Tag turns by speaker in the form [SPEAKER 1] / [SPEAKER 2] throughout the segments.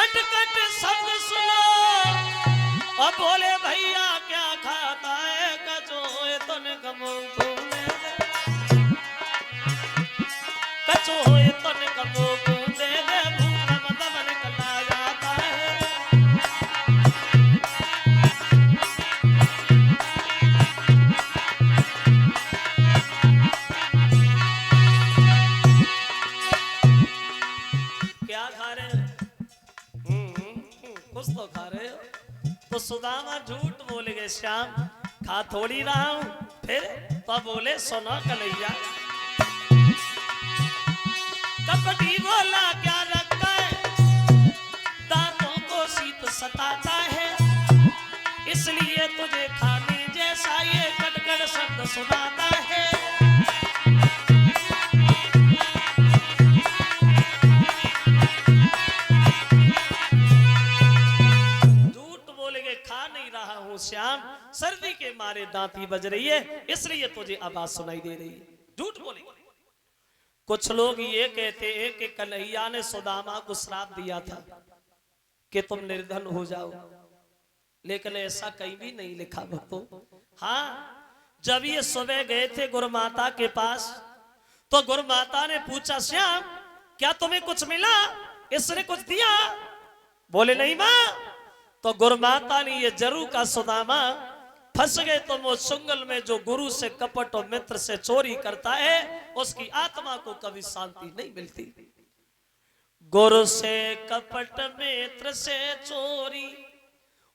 [SPEAKER 1] Cut cut शब्द सुनो और बोले भैया क्या खाता है कचोए तन कमो घूमे कचोए तन कमो घूमे दे भूख मतलब निकला जाता है। क्या खा रहे हो? कुछ तो खा रहे हो। तो सुदामा झूठ बोल गए, श्याम खा थोड़ी रहा हूं। फिर तो बोले सुनो कन्हैया, कपटी बोला क्या रखता है, दांतों को शीत सताता है, इसलिए तुझे खाने जैसा ये कटकट शब्द सुनाता है। श्याम सर्दी के मारे दांती बज रही है, इसलिए तुझे आवाज सुनाई दे रही है। झूठ बोलेंगे। कुछ लोग ये कहते हैं कि कन्हैया ने सुदामा को श्राप दिया था कि तुम निर्धन हो जाओ, लेकिन ऐसा कहीं भी नहीं लिखा भक्तों। हाँ, जब ये सुबह गए थे गुरुमाता के पास, तो गुरुमाता ने पूछा, श्याम क्या तुम्हें कुछ मिला, इसने कुछ दिया? बोले नहीं मां। तो गुरुमाता ने ये जरूर कहा, सुदामा फंस गए तुम उस चुंगल में जो गुरु से कपट और मित्र से चोरी करता है, उसकी आत्मा को कभी शांति नहीं मिलती। गुरु से कपट मित्र से चोरी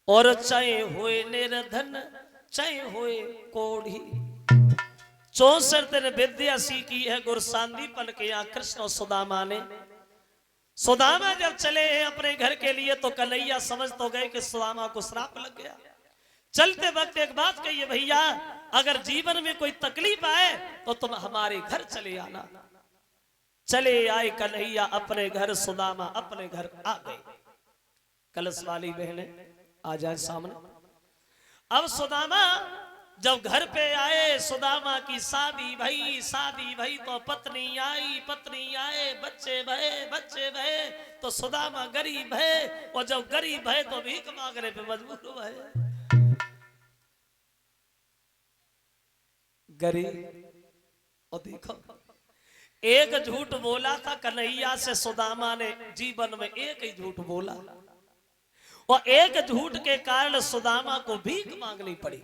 [SPEAKER 1] और चाहे हुए निर्धन चाहे हुए कोढ़ी, 64 दिन विद्या सीखी है गुरु सांदीपन के यहाँ कृष्ण और सुदामा ने। सुदामा जब चले हैं अपने घर के लिए तो कन्हैया समझ तो गए कि सुदामा को श्राप लग गया। चलते वक्त एक बात कहिए, भैया अगर जीवन में कोई तकलीफ आए तो तुम हमारे घर चले आना। चले आए कन्हैया अपने घर, सुदामा अपने घर आ गए। कलश वाली बहनें आ जाए सामने। अब सुदामा जब घर पे आए, सुदामा की शादी भई तो पत्नी आए, बच्चे भये तो सुदामा गरीब है, और जब गरीब है तो भीख मांगने पे मजबूर है। गरीब। और देखो एक झूठ बोला था कन्हैया से सुदामा ने, जीवन में एक ही झूठ बोला, और एक झूठ के कारण सुदामा को भीख मांगनी पड़ी।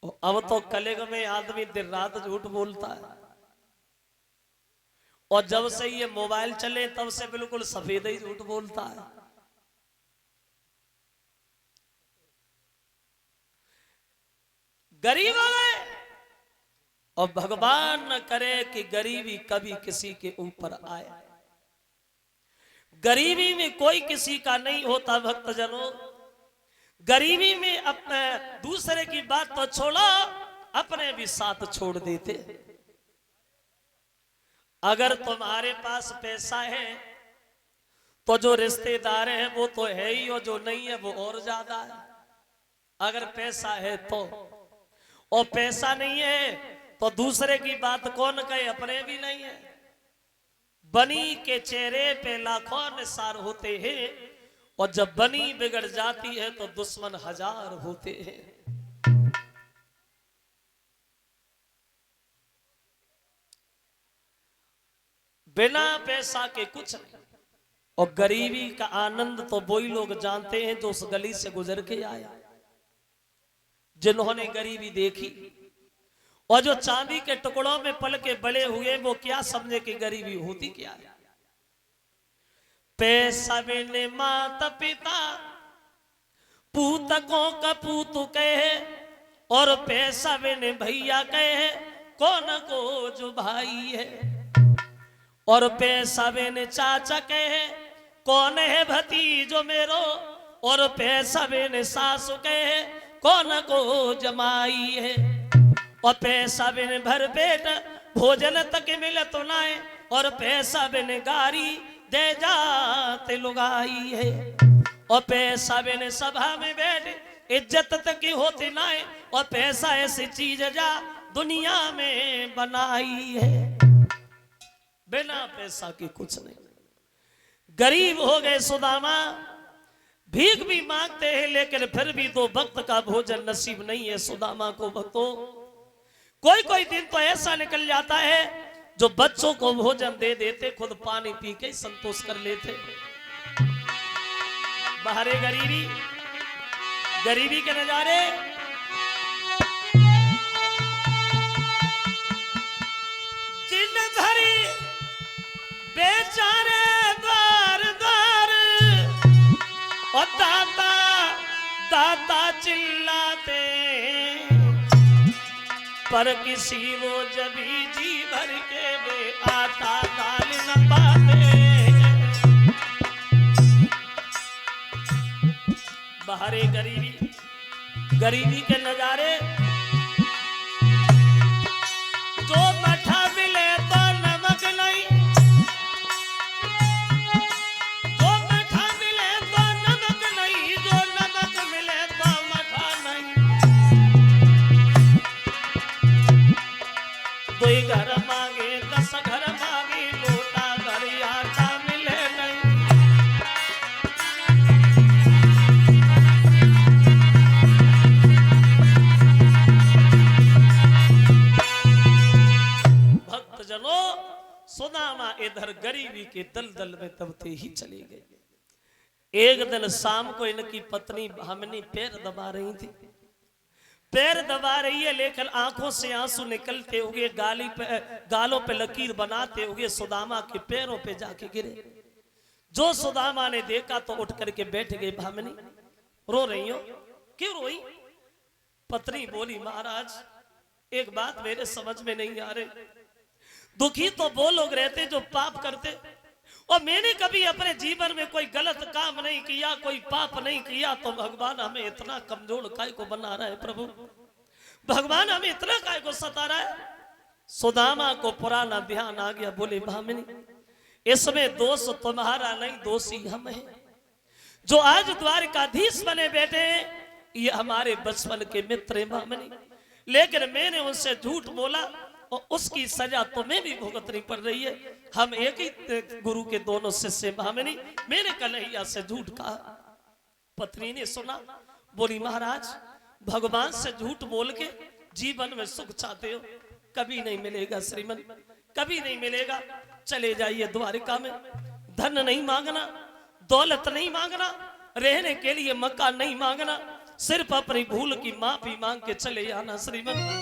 [SPEAKER 1] अब तो कलयुग में आदमी दिन रात झूठ बोलता है, और जब से ये मोबाइल चले तब से बिल्कुल सफेद ही झूठ बोलता है। गरीब हो गए, और भगवान न करे कि गरीबी कभी किसी के ऊपर आए। गरीबी में कोई किसी का नहीं होता भक्तजनों। गरीबी में अपने दूसरे की बात तो छोड़ो, अपने भी साथ छोड़ देते। अगर तुम्हारे पास पैसा है तो जो रिश्तेदार है वो तो है ही, और जो नहीं है वो और ज्यादा है। अगर पैसा है तो, और पैसा नहीं है तो दूसरे की बात कौन कहे, अपने भी नहीं है। बनी के चेहरे पे लाखों निसार होते हैं, और जब बनी बिगड़ जाती है तो दुश्मन हजार होते हैं। बिना पैसा के कुछ नहीं, और गरीबी का आनंद तो वही लोग जानते हैं जो उस गली से गुजर के आया, जिन्होंने गरीबी देखी। और जो चांदी के टुकड़ों में पल के बड़े हुए, वो क्या समझे कि गरीबी होती क्या है। पैसा बिन माता पिता पूतकों का पूत कहे, और पैसा बिन भैया कहे कौन को जो भाई है, और पैसा बिन चाचा कहे कौन है भतीजो मेरो, और पैसा बिन सासु कहे कौन को जमाई है, और पैसा बिन भर पेट भोजन तक मिले तो नाए, और पैसा बिन गारी दे जाते लुगाई है, और पैसा बिन सभा में बैठ इज्जत तक की होती नाए, और पैसा ऐसी चीज जा दुनिया में बनाई है। बिना पैसा की कुछ नहीं। गरीब हो गए सुदामा, भीख भी मांगते हैं लेकिन फिर भी दो वक्त का भोजन नसीब नहीं है सुदामा को। भक्तों, कोई कोई दिन तो ऐसा निकल जाता है जो बच्चों को भोजन दे देते, खुद पानी पी के संतोष कर लेते। बाहरे गरीबी, गरीबी के नजारे। दिन धरी बेचारे द्वार द्वार, और दाता दाता चिल्लाते, पर किसी वो जबी जी भर के वे आता दाल न पाते। बाहरे गरीबी, गरीबी के नजारे। जो मठा मिले तो नमक नहीं, जो मठा मिले तो नमक नहीं, जो नमक मिले तो मठा नहीं। कोई घर मांगे 10 घर मांगे, लोटा घर आटा मिले नहीं। भक्तजनों, सुदामा इधर गरीबी के दलदल में दबते ही चले गए। एक दिन शाम को इनकी पत्नी भामिनी पैर दबा रही थी, पैर दबा रही है लेकिन आंखों से आंसू निकलते हुए गालों पे लकीर बनाते हुए सुदामा के पैरों पे जाके गिरे। जो सुदामा ने देखा तो उठ करके बैठ गई। भामिनी, रो रही हो? क्यों रोई? पत्नी बोली, महाराज एक बात मेरे समझ में नहीं आ रही। दुखी तो वो लोग रहते जो पाप करते, और मैंने कभी अपने जीवन में कोई गलत काम नहीं किया, कोई पाप नहीं किया, तो भगवान हमें इतना कमजोर काय को बना रहा है? प्रभु, भगवान हमें इतना काय को सता रहा है? सुदामा को पुराना ध्यान आ गया। बोले, भामिनी इसमें दोष तुम्हारा नहीं, दोषी हम हैं। जो आज द्वारकाधीश बने बैठे हैं ये हमारे बचपन के मित्र हैं भामिनी, लेकिन मैंने उनसे झूठ बोला और उसकी सजा तुम्हें भी भुगतनी पड़ रही है। हम एक ही गुरु के दोनों शिष्य भामिनी, मैंने कन्हैया से झूठ कहा। पत्नी ने सुना, बोली, महाराज भगवान से झूठ बोल के जीवन में सुख चाहते हो? कभी नहीं मिलेगा श्रीमन, कभी नहीं मिलेगा। चले जाइए द्वारिका में, धन नहीं मांगना, दौलत नहीं मांगना, रहने के लिए मकान नहीं मांगना, सिर्फ अपनी भूल की माफी मांग के चले आना श्रीमन।